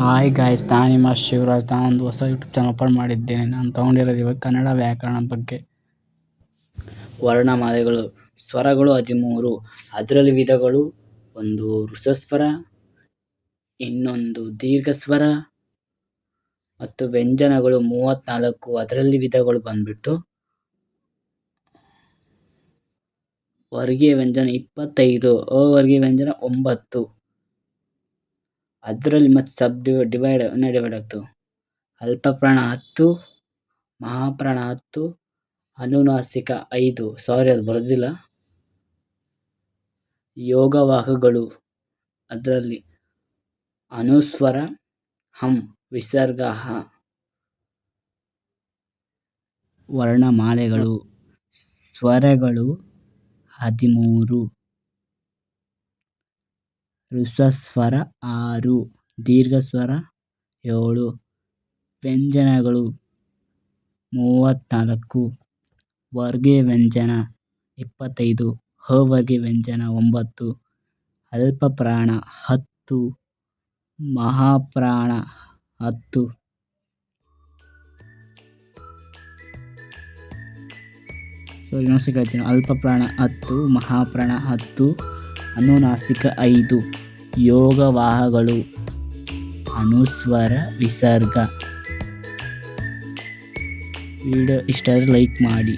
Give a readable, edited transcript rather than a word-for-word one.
Hi guys, ನಾನು ನಿಮ್ಮ ಶಿವರಾಜ್. ನಾನೊಂದು ಹೊಸ ಯೂಟ್ಯೂಬ್ ಚಾನಲ್ ಓಪನ್ ಮಾಡಿದ್ದೇನೆ. ನಾನು ತೊಗೊಂಡಿರೋದು ಇವಾಗ ಕನ್ನಡ ವ್ಯಾಕರಣ ಬಗ್ಗೆ. ವರ್ಣಮಾಲೆಗಳು, ಸ್ವರಗಳು 13, ಅದರಲ್ಲಿ ವಿಧಗಳು: ಒಂದು ಋಷಸ್ವರ, ಇನ್ನೊಂದು ದೀರ್ಘ ಸ್ವರ, ಮತ್ತು ವ್ಯಂಜನಗಳು 34, ಅದರಲ್ಲಿ ವಿಧಗಳು ಬಂದ್ಬಿಟ್ಟು ವರ್ಗೀಯ ವ್ಯಂಜನ 25, ಅವರ್ಗೀಯ ವ್ಯಂಜನ 9, ಅದರಲ್ಲಿ ಮತ್ತೆ ಡಿವೈಡ್ ಆಗ್ತವೆ. ಅಲ್ಪಪ್ರಾಣ 10, ಮಹಾಪ್ರಾಣ 10, ಅನುನಾಸಿಕ 5, ಅದು ಬರೋದಿಲ್ಲ. ಯೋಗವಾಹಗಳು, ಅದರಲ್ಲಿ ಅನುಸ್ವರ ಹಂ, ವಿಸರ್ಗ ಹ. ವರ್ಣಮಾಲೆಗಳು, ಸ್ವರಗಳು 13, ಋಷಸ್ವರ 6, ದೀರ್ಘಸ್ವರ 7, ವ್ಯಂಜನಗಳು 34, ವರ್ಗೀಯ ವ್ಯಂಜನ 25, ಅವರ್ಗೀಯ ವ್ಯಂಜನ 9, ಅಲ್ಪಪ್ರಾಣ 10, ಮಹಾಪ್ರಾಣ 10, ಅಲ್ಪಪ್ರಾಣ 10, ಮಹಾಪ್ರಾಣ 10, ಅನುನಾಸಿಕ 5, ಯೋಗವಾಹಗಳು, ಅನುಸ್ವರ, ವಿಸರ್ಗ. ವಿಡಿಯೋ ಇಷ್ಟ ಆದರೆ ಲೈಕ್ ಮಾಡಿ.